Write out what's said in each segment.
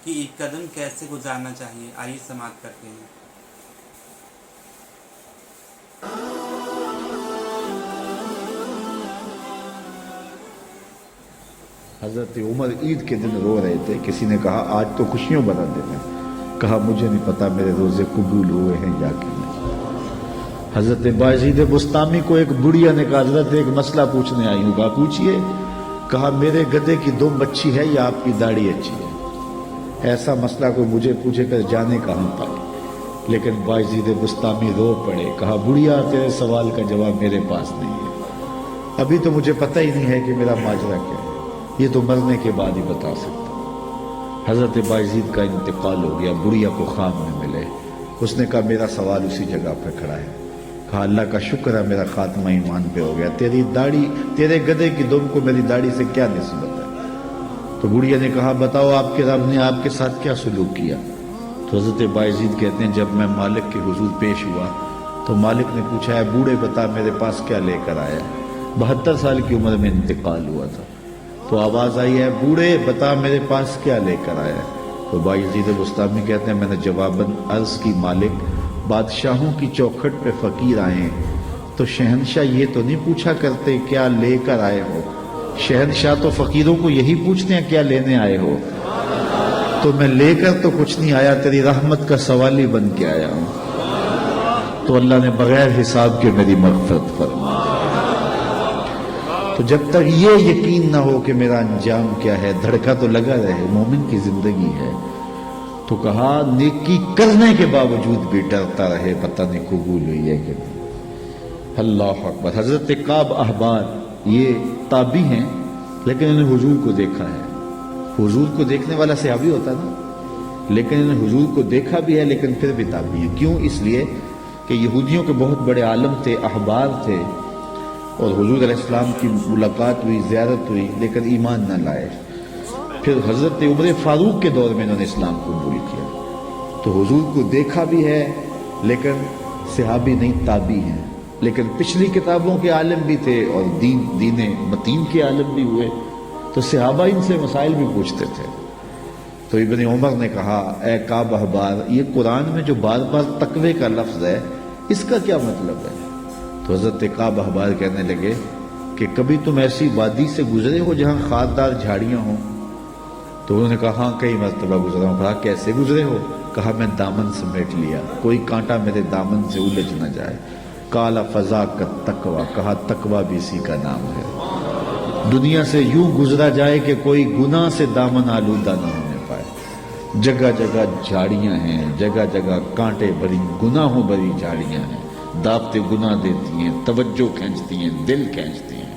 کہ ایک قدم کیسے گزارنا چاہیے، آئیے سماعت کرتے ہیں۔ حضرت عمر عید کے دن رو رہے تھے، کسی نے کہا آج تو خوشیوں بنا دن ہے، کہا مجھے نہیں پتا میرے روزے قبول ہوئے ہیں یا کہ نہیں۔ حضرت بایزید بسطامی کو ایک بڑھیا نے کہا حضرت ایک مسئلہ پوچھنے آئی ہوں، کہا پوچھئے، کہا میرے گدھے کی دم اچھی ہے یا آپ کی داڑھی اچھی ہے؟ ایسا مسئلہ کوئی مجھے پوچھے کر جانے کہاں پائے۔ لیکن بایزید بسطامی رو پڑے، کہا بڑھیا تیرے سوال کا جواب میرے پاس نہیں ہے، ابھی تو مجھے پتہ ہی نہیں ہے کہ میرا ماجرا کیا ہے، یہ تو مرنے کے بعد ہی بتا سکتا۔ حضرت بایزید کا انتقال ہو گیا، بڑھیا کو خواب میں ملے، اس نے کہا میرا سوال اسی جگہ پہ کھڑا ہے۔ کہا اللہ کا شکر ہے میرا خاتمہ ایمان پہ ہو گیا، تیری داڑھی تیرے گدھے کی دم کو میری داڑھی سے کیا نسبت ہے؟ تو بڑھیا نے کہا بتاؤ آپ کے رب نے آپ کے ساتھ کیا سلوک کیا؟ تو حضرت بایزید کہتے ہیں جب میں مالک کے حضور پیش ہوا تو مالک نے پوچھا ہے بوڑھے بتا میرے پاس کیا لے کر آیا ہے؟ 72 سال کی عمر میں انتقال ہوا تھا۔ تو آواز آئی ہے بوڑھے بتا میرے پاس کیا لے کر آیا ہے؟ تو بایزید بسطامی کہتے ہیں میں نے جواباً عرض کی مالک بادشاہوں کی چوکھٹ پہ فقیر آئے تو شہنشاہ یہ تو نہیں پوچھا کرتے کیا لے کر آئے ہو، شہنشاہ تو فقیروں کو یہی پوچھتے ہیں کیا لینے آئے ہو، تو میں لے کر تو کچھ نہیں آیا، تیری رحمت کا سوالی بن کے آیا ہوں۔ تو اللہ نے بغیر حساب کے میری مغفرت فرمائی۔ تو جب تک یہ یقین نہ ہو کہ میرا انجام کیا ہے، دھڑکا تو لگا رہے، مومن کی زندگی ہے۔ تو کہا نیکی کرنے کے باوجود بھی ڈرتا رہے پتہ نہیں قبول ہوئی ہے کہ نہیں۔ اللہ اکبر۔ حضرت کعب احبار یہ تابعی ہیں لیکن انہیں حضور کو دیکھا ہے۔ حضور کو دیکھنے والا صحابی ہوتا نا، لیکن انہیں حضور کو دیکھا بھی ہے لیکن پھر بھی تابعی ہیں۔ کیوں؟ اس لیے کہ یہودیوں کے بہت بڑے عالم تھے، احبار تھے، اور حضور علیہ السلام کی ملاقات ہوئی، زیارت ہوئی، لیکن ایمان نہ لائے۔ پھر حضرت عمر فاروق کے دور میں انہوں نے اسلام قبول کیا۔ تو حضور کو دیکھا بھی ہے لیکن صحابی نہیں، تابعی ہیں، لیکن پچھلی کتابوں کے عالم بھی تھے اور دین متین کے عالم بھی ہوئے، تو صحابہ ان سے مسائل بھی پوچھتے تھے۔ تو ابن عمر نے کہا اے کعب احبار یہ قرآن میں جو بار بار تقوی کا لفظ ہے اس کا کیا مطلب ہے؟ تو حضرت کعب احبار کہنے لگے کہ کبھی تم ایسی وادی سے گزرے ہو جہاں خاردار جھاڑیاں ہوں؟ تو انہوں نے کہا ہاں کئی مرتبہ گزرا ہوں۔ کہا کیسے گزرے ہو؟ کہا میں دامن سمیٹ لیا، کوئی کانٹا میرے دامن سے الجھ نہ جائے۔ کالا فضا کا تقوی، کہا تقوی بھی اسی کا نام ہے۔ دنیا سے یوں گزرا جائے کہ کوئی گناہ سے دامن آلودہ نہ ہونے پائے۔ جگہ جگہ جھاڑیاں ہیں، جگہ جگہ کانٹے بھری گناہوں بھری جھاڑیاں ہیں، دعوتیں گناہ دیتی ہیں، توجہ کھینچتی ہیں، دل کھینچتی ہیں،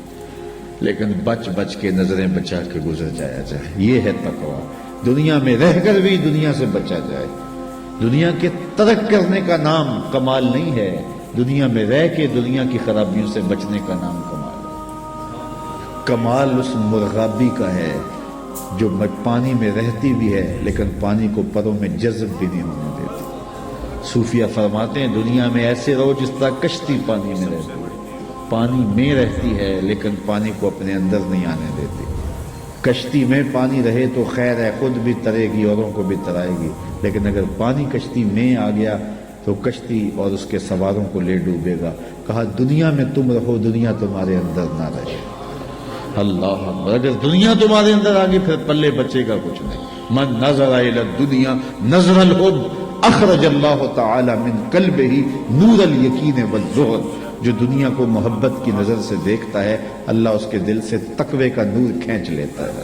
لیکن بچ بچ کے نظریں بچا کے گزر جایا جائے، یہ ہے تقوی۔ دنیا میں رہ کر بھی دنیا سے بچا جائے۔ دنیا کے ترک کرنے کا نام کمال نہیں ہے، دنیا میں رہ کے دنیا کی خرابیوں سے بچنے کا نام کمال ہے۔ کمال اس مرغابی کا ہے جو پانی میں رہتی بھی ہے لیکن پانی کو پروں میں جذب بھی نہیں ہونے دیتی۔ صوفیہ فرماتے ہیں دنیا میں ایسے رہو جس طرح کشتی پانی میں رہتی ہے، پانی میں رہتی ہے لیکن پانی کو اپنے اندر نہیں آنے دیتی۔ کشتی میں پانی رہے تو خیر ہے، خود بھی ترے گی، اوروں کو بھی ترائے گی، لیکن اگر پانی کشتی میں آ گیا تو کشتی اور اس کے سواروں کو لے ڈوبے گا۔ کہا دنیا میں تم رہو، دنیا تمہارے اندر نہ رہے۔ اللہ اکبر۔ اگر دنیا تمہارے اندر آ گئی پھر پلے بچے گا کچھ نہیں۔ من نظر الی الدنیا نظر الحب اخرج اللہ تعالی من قلبہ نور الیقین والزہد۔ جو دنیا کو محبت کی نظر سے دیکھتا ہے اللہ اس کے دل سے تقوی کا نور کھینچ لیتا ہے،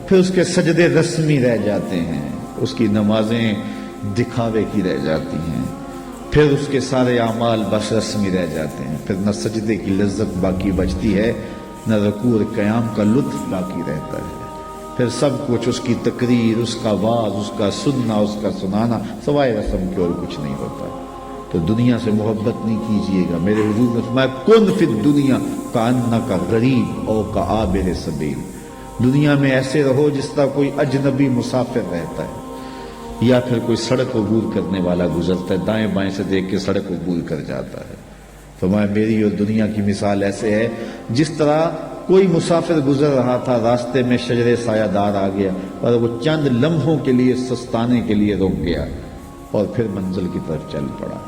پھر اس کے سجدے رسمی رہ جاتے ہیں، اس کی نمازیں دکھاوے کی رہ جاتی ہیں، پھر اس کے سارے اعمال بس رسمی رہ جاتے ہیں، پھر نہ سجدے کی لذت باقی بچتی ہے نہ رکوع اور قیام کا لطف باقی رہتا ہے، پھر سب کچھ اس کی تقریر، اس کا واعظ، اس کا سننا، اس کا سنانا سوائے رسم کے اور کچھ نہیں ہوتا۔ تو دنیا سے محبت نہیں کیجیے گا۔ میرے حضور نے فرمایا کن فی الدنیا کانک غریب او کعابر سبیل۔ دنیا میں ایسے رہو جس طرح کوئی اجنبی مسافر رہتا ہے یا پھر کوئی سڑک عبور کرنے والا گزرتا ہے، دائیں بائیں سے دیکھ کے سڑک عبور کر جاتا ہے۔ فرمایا میری اور دنیا کی مثال ایسے ہے جس طرح کوئی مسافر گزر رہا تھا، راستے میں شجر سایہ دار آ گیا اور وہ چند لمحوں کے لیے سستانے کے لیے رک گیا اور پھر منزل کی طرف چل پڑا۔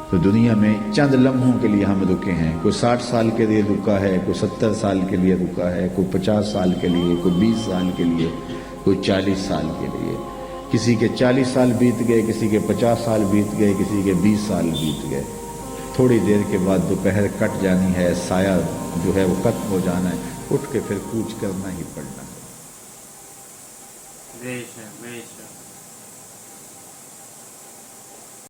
تو دنیا میں چند لمحوں کے لیے ہم رکے ہیں، کوئی 60 سال کے لیے رکا ہے، کوئی 70 سال کے لیے رکا ہے، کوئی 50 سال کے لیے، کوئی 20 سال کے لیے، کوئی 40 سال کے لیے۔ کسی کے 40 سال بیت گئے، کسی کے 50 سال بیت گئے، کسی کے 20 سال بیت گئے۔ تھوڑی دیر کے بعد دوپہر کٹ جانی ہے، سایہ جو ہے وہ ختم ہو جانا ہے، اٹھ کے پھر کوچ کرنا ہی پڑنا ہے۔ بے شک بے شک۔